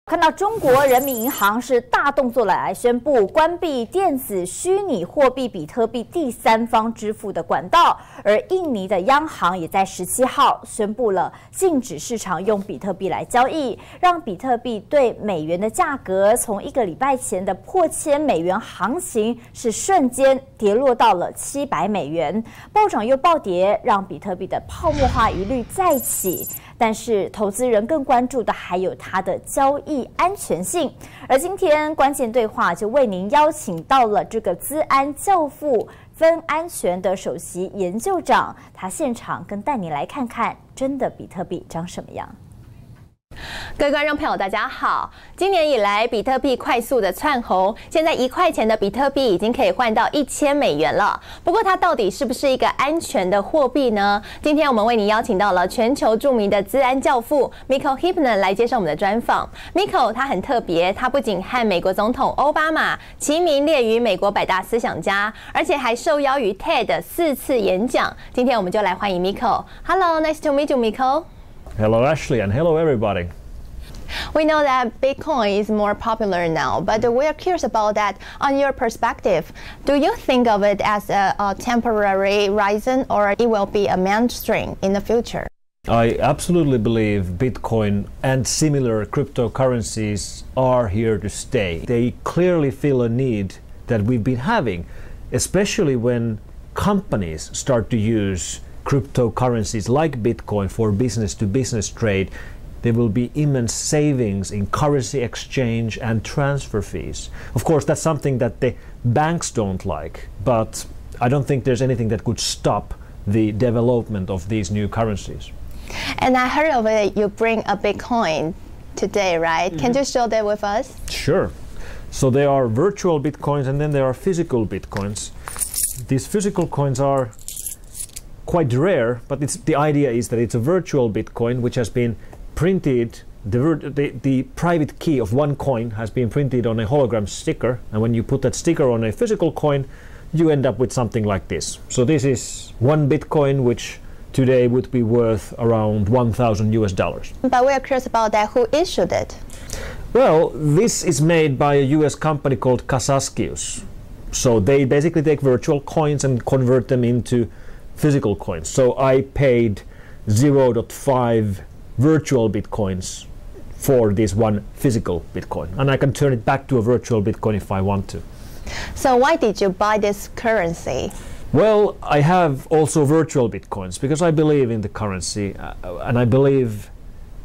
看到中国人民银行是大动作来宣布关闭电子虚拟货币比特币第三方支付的管道，而印尼的央行也在17号宣布了禁止市场用比特币来交易，让比特币对美元的价格从1个礼拜前的破千美元行情是瞬间跌落到了700美元，暴涨又暴跌，让比特币的泡沫化疑虑再起。但是投资人更关注的还有它的交易安全性，而今天关键对话就为您邀请到了这个资安教父分安全的首席研究长，他现场跟带你来看看真的比特币长什么样。各位观众朋友，大家好！今年以来，比特币快速的窜红，现在1块钱的比特币已经可以换到1000美元了。不过，它到底是不是一个安全的货币呢？今天我们为您邀请到了全球著名的资安教父 Michael Hibner 来接受我们的专访。Michael 他很特别，他不仅和美国总统奥巴马齐名列于美国100大思想家，而且还受邀于 TED 4次演讲。今天我们就来欢迎 Michael。Hello, nice to meet you, Michael. Hello, Ashley, and hello, everybody. We know that Bitcoin is more popular now, but we are curious about that. On your perspective, do you think of it as a temporary rise or it will be a mainstream in the future? I absolutely believe Bitcoin and similar cryptocurrencies are here to stay. They clearly fill a need that we've been having, especially when companies start to use cryptocurrencies like Bitcoin for business-to-business trade. There will be immense savings in currency exchange and transfer fees. Of course, that's something that the banks don't like, but I don't think there's anything that could stop the development of these new currencies. And I heard of it, you bring a Bitcoin today, right? Can you show that with us? Sure. So there are virtual Bitcoins and then there are physical Bitcoins. These physical coins are quite rare, but the idea is that it's a virtual Bitcoin which has been printed, the private key of one coin has been printed on a hologram sticker, and when you put that sticker on a physical coin, you end up with something like this. So this is one Bitcoin, which today would be worth around $1,000. But we are curious about that. Who issued it? Well, this is made by a US company called Kazaskius. So they basically take virtual coins and convert them into physical coins. So I paid 0.5 virtual Bitcoins for this one physical Bitcoin, and I can turn it back to a virtual Bitcoin if I want to. So why did you buy this currency? Well, I have also virtual Bitcoins because I believe in the currency and I believe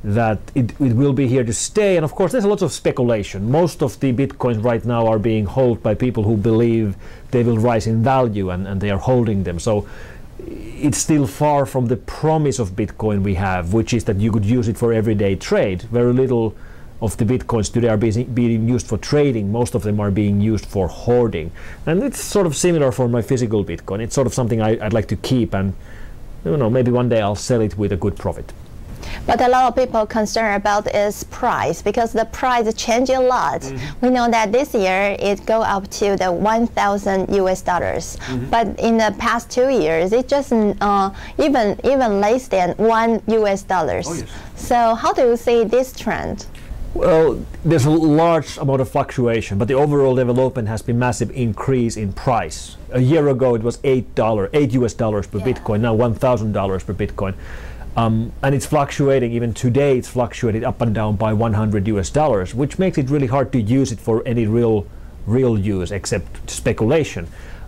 that it will be here to stay. And of course there's a lot of speculation. Most of the Bitcoins right now are being held by people who believe they will rise in value and they are holding them. So it's still far from the promise of Bitcoin we have, which is that you could use it for everyday trade. Very little of the Bitcoins today are being used for trading. Most of them are being used for hoarding. And it's sort of similar for my physical Bitcoin. It's sort of something I'd like to keep, and you know, maybe one day I'll sell it with a good profit. But a lot of people concerned about its price because the price change a lot. We know that this year it go up to the $1,000 US. But in the past 2 years, it just even less than $1 US. Oh, yes. So how do you see this trend? Well, there's a large amount of fluctuation, but the overall development has been massive increase in price. A year ago, it was $8 US per Bitcoin. Now $1,000 per Bitcoin. And it's fluctuating. Even today it's fluctuated up and down by $100 US, which makes it really hard to use it for any real use except speculation.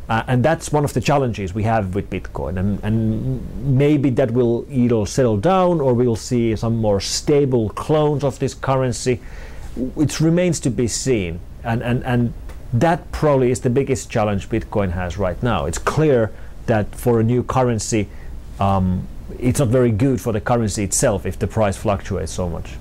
And that's one of the challenges we have with Bitcoin, and maybe that will either settle down or we'll see some more stable clones of this currency. It remains to be seen, and that probably is the biggest challenge Bitcoin has right now. It's clear that for a new currency, it's not very good for the currency itself if the price fluctuates so much.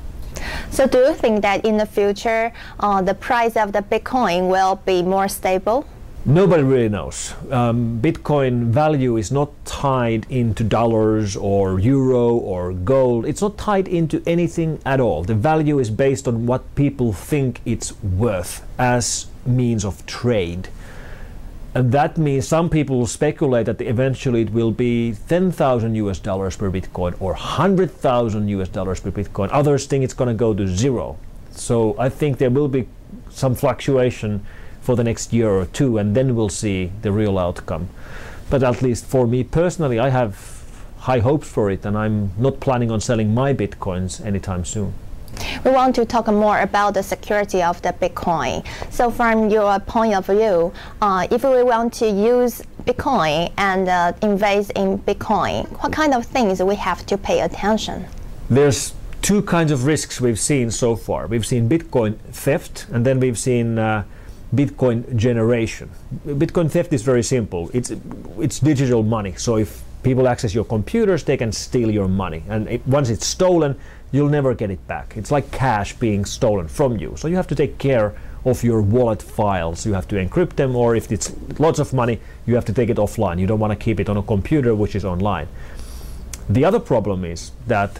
So do you think that in the future the price of the Bitcoin will be more stable? Nobody really knows. Bitcoin value is not tied into dollars or euro or gold. It's not tied into anything at all. The value is based on what people think it's worth as means of trade. And that means some people speculate that eventually it will be $10,000 US per Bitcoin or $100,000 US per Bitcoin. Others think it's going to go to zero. So I think there will be some fluctuation for the next year or two, and then we'll see the real outcome. But at least for me personally, I have high hopes for it, and I'm not planning on selling my Bitcoins anytime soon. We want to talk more about the security of the Bitcoin. So from your point of view, if we want to use Bitcoin and invest in Bitcoin, what kind of things we have to pay attention? There's two kinds of risks we've seen so far. We've seen Bitcoin theft, and then we've seen Bitcoin generation. Bitcoin theft is very simple. It's digital money. So if people access your computers, they can steal your money. And once it's stolen, you'll never get it back. It's like cash being stolen from you. So you have to take care of your wallet files. You have to encrypt them, or if it's lots of money, you have to take it offline. You don't want to keep it on a computer which is online. The other problem is that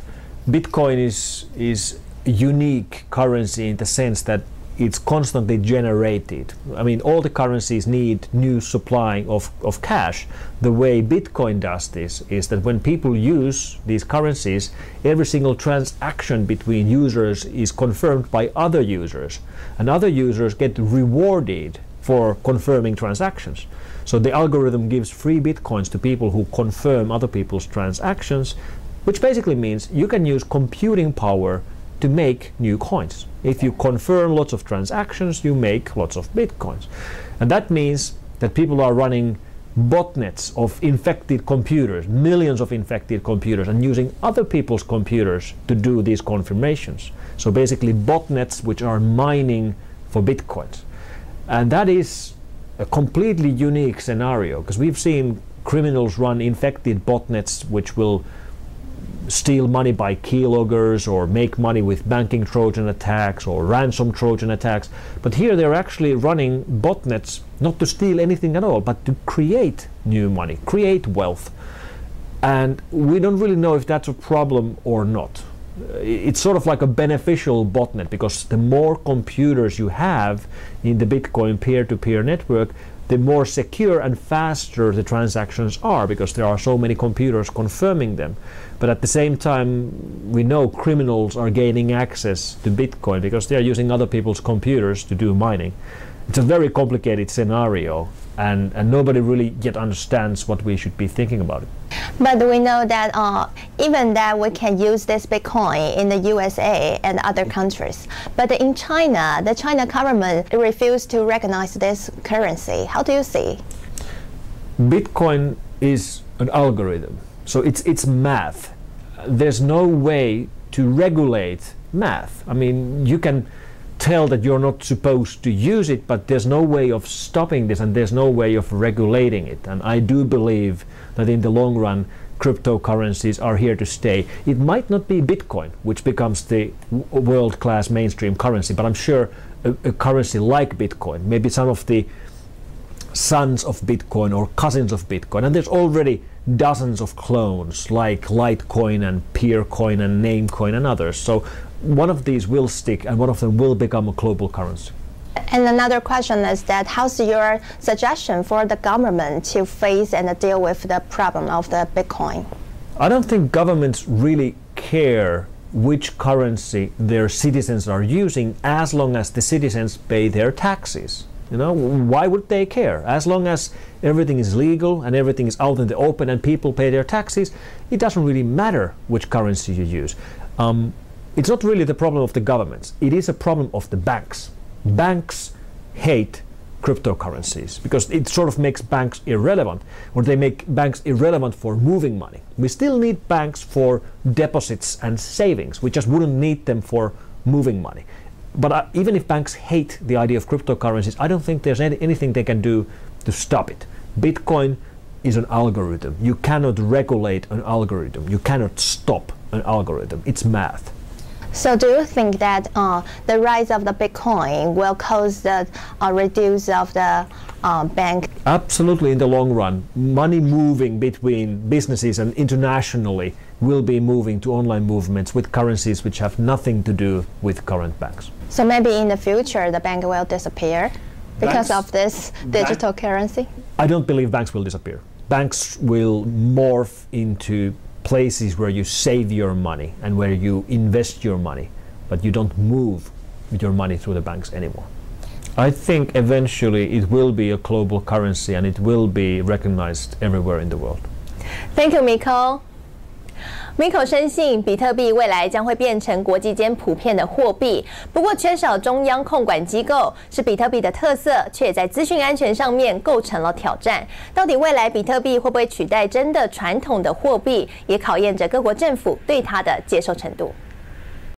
Bitcoin is unique currency in the sense that it's constantly generated. I mean, all the currencies need new supply of cash. The way Bitcoin does this is that when people use these currencies, every single transaction between users is confirmed by other users, and other users get rewarded for confirming transactions. So the algorithm gives free Bitcoins to people who confirm other people's transactions, which basically means you can use computing power to make new coins. If you confirm lots of transactions, you make lots of Bitcoins. And that means that people are running botnets of infected computers, millions of infected computers, and using other people's computers to do these confirmations. So basically botnets which are mining for Bitcoins. And that is a completely unique scenario, because we've seen criminals run infected botnets which will steal money by keyloggers or make money with banking Trojan attacks or ransom Trojan attacks. But here they're actually running botnets not to steal anything at all, but to create new money, create wealth. And we don't really know if that's a problem or not. It's sort of like a beneficial botnet, because the more computers you have in the Bitcoin peer-to-peer network, the more secure and faster the transactions are, because there are so many computers confirming them. But at the same time, we know criminals are gaining access to Bitcoin because they are using other people's computers to do mining. It's a very complicated scenario, and nobody really yet understands what we should be thinking about it. But we know that even that we can use this Bitcoin in the USA and other countries. But in China, the China government refused to recognize this currency. How do you see? Bitcoin is an algorithm, so it's math. There's no way to regulate math. I mean, you can tell that you're not supposed to use it, but there's no way of stopping this, and there's no way of regulating it. And I do believe that in the long run, cryptocurrencies are here to stay. It might not be Bitcoin, which becomes the world-class mainstream currency, but I'm sure a currency like Bitcoin, maybe some of the sons of Bitcoin or cousins of Bitcoin, and there's already dozens of clones like Litecoin and Peercoin and Namecoin and others. So one of these will stick, and one of them will become a global currency. And another question is that how's your suggestion for the government to face and deal with the problem of the Bitcoin? I don't think governments really care which currency their citizens are using, as long as the citizens pay their taxes. You know, why would they care? As long as everything is legal and everything is out in the open and people pay their taxes, it doesn't really matter which currency you use. It's not really the problem of the governments. It is a problem of the banks. Banks hate cryptocurrencies because it sort of makes banks irrelevant, or they make banks irrelevant for moving money. We still need banks for deposits and savings. We just wouldn't need them for moving money. But even if banks hate the idea of cryptocurrencies, I don't think there's anything they can do to stop it. Bitcoin is an algorithm. You cannot regulate an algorithm. You cannot stop an algorithm. It's math. So do you think that the rise of the Bitcoin will cause the reduce of the bank? Absolutely, in the long run. Money moving between businesses and internationally will be moving to online movements with currencies which have nothing to do with current banks. So maybe in the future the bank will disappear because of this digital currency? I don't believe banks will disappear. Banks will morph into places where you save your money and where you invest your money, but you don't move with your money through the banks anymore. I think eventually it will be a global currency and it will be recognized everywhere in the world. Thank you, Miko。Miko 深信比特币未来将会变成国际间普遍的货币，不过缺少中央控管机构是比特币的特色，却也在资讯安全上面构成了挑战。到底未来比特币会不会取代真的传统的货币，也考验着各国政府对它的接受程度。